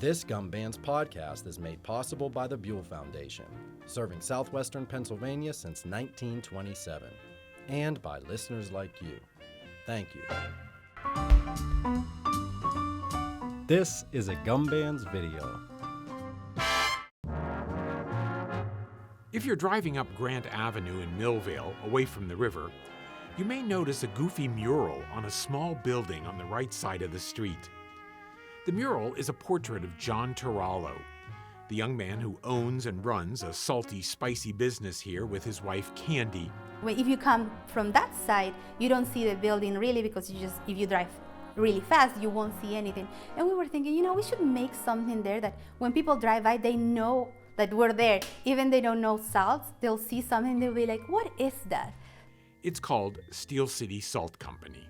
This Gumbands podcast is made possible by the Buell Foundation, serving southwestern Pennsylvania since 1927, and by listeners like you. Thank you. This is a Gumbands video. If you're driving up Grant Avenue in Millvale, away from the river, you may notice a goofy mural on a small building on the right side of the street. The mural is a portrait of Candy Tarallo, the young man who owns and runs a salty, spicy business here with his wife, Candy. If you come from that side, you don't see the building really, because if you drive really fast, you won't see anything. And we were thinking, we should make something there that when people drive by, they know that we're there. Even they don't know salts, they'll see something, they'll be like, what is that? It's called Steel City Salt Company.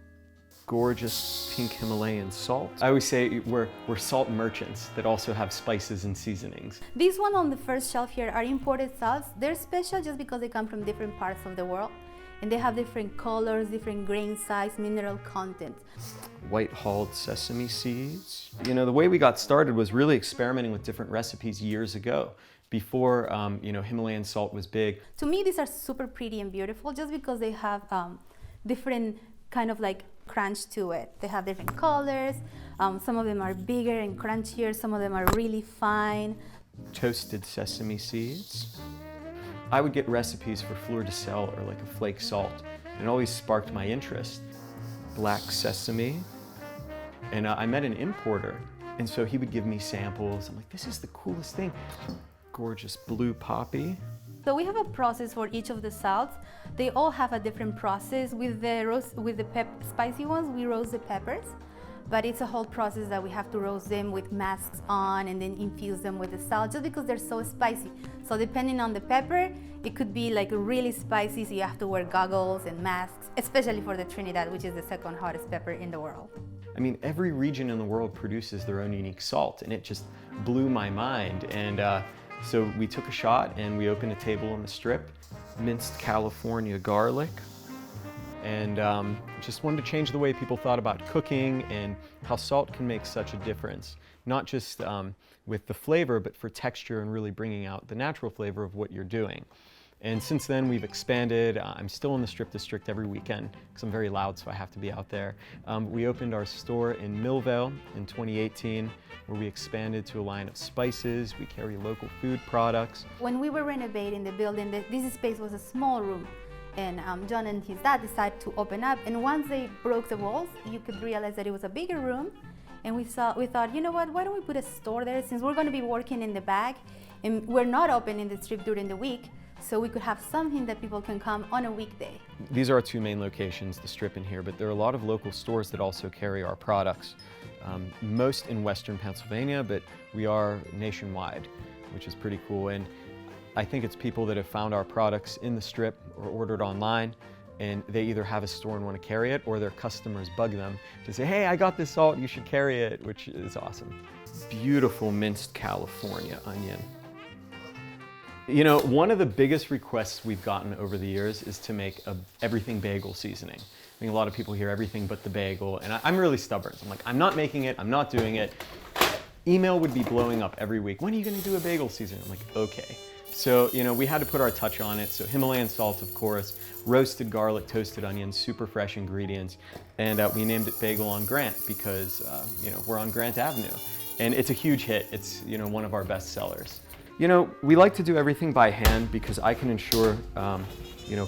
Gorgeous pink Himalayan salt. I always say we're salt merchants that also have spices and seasonings. These one on the first shelf here are imported salts. They're special just because they come from different parts of the world, and they have different colors, different grain size, mineral content. White hulled sesame seeds. The way we got started was really experimenting with different recipes years ago, before Himalayan salt was big. To me, these are super pretty and beautiful just because they have different kind of like crunch to it. They have different colors. Some of them are bigger and crunchier. Some of them are really fine. Toasted sesame seeds. I would get recipes for fleur de sel or like a flake salt, and it always sparked my interest. Black sesame. And I met an importer, and so he would give me samples. I'm like, this is the coolest thing. Gorgeous blue poppy. So we have a process for each of the salts. They all have a different process. With the spicy ones, we roast the peppers, but it's a whole process that we have to roast them with masks on and then infuse them with the salt, just because they're so spicy. So depending on the pepper, it could be like really spicy, so you have to wear goggles and masks, especially for the Trinidad, which is the second hottest pepper in the world. I mean, every region in the world produces their own unique salt, and it just blew my mind. And so we took a shot and we opened a table on the Strip, minced California garlic, and just wanted to change the way people thought about cooking and how salt can make such a difference, not just with the flavor, but for texture and really bringing out the natural flavor of what you're doing. And since then, we've expanded. I'm still in the Strip District every weekend because I'm very loud, so I have to be out there. We opened our store in Millvale in 2018, where we expanded to a line of spices. We carry local food products. When we were renovating the building, this space was a small room, and John and his dad decided to open up. And once they broke the walls, you could realize that it was a bigger room. And we thought, why don't we put a store there, since we're going to be working in the back, and we're not open in the Strip during the week. So we could have something that people can come on a weekday. These are our two main locations, the Strip and here, but there are a lot of local stores that also carry our products. Most in Western Pennsylvania, but we are nationwide, which is pretty cool. And I think it's people that have found our products in the Strip or ordered online, and they either have a store and want to carry it, or their customers bug them to say, hey, I got this salt, you should carry it, which is awesome. Beautiful minced California onion. One of the biggest requests we've gotten over the years is to make a everything bagel seasoning. I think a lot of people hear everything but the bagel, and I'm really stubborn. So I'm like, I'm not making it, I'm not doing it. Email would be blowing up every week. When are you gonna do a bagel seasoning? I'm like, okay. So, we had to put our touch on it. So Himalayan salt, of course, roasted garlic, toasted onions, super fresh ingredients. And we named it Bagel on Grant because, we're on Grant Avenue. And it's a huge hit. It's, one of our best sellers. We like to do everything by hand because I can ensure,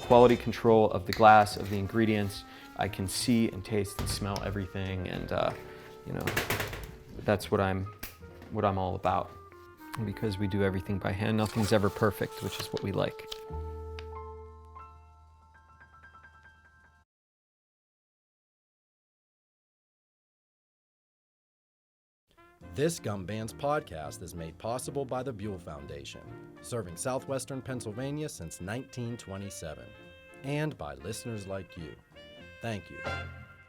quality control of the glass, of the ingredients. I can see and taste and smell everything, and that's what I'm all about. And because we do everything by hand, nothing's ever perfect, which is what we like. This Gumbands podcast is made possible by the Buell Foundation, serving southwestern Pennsylvania since 1927, and by listeners like you. Thank you.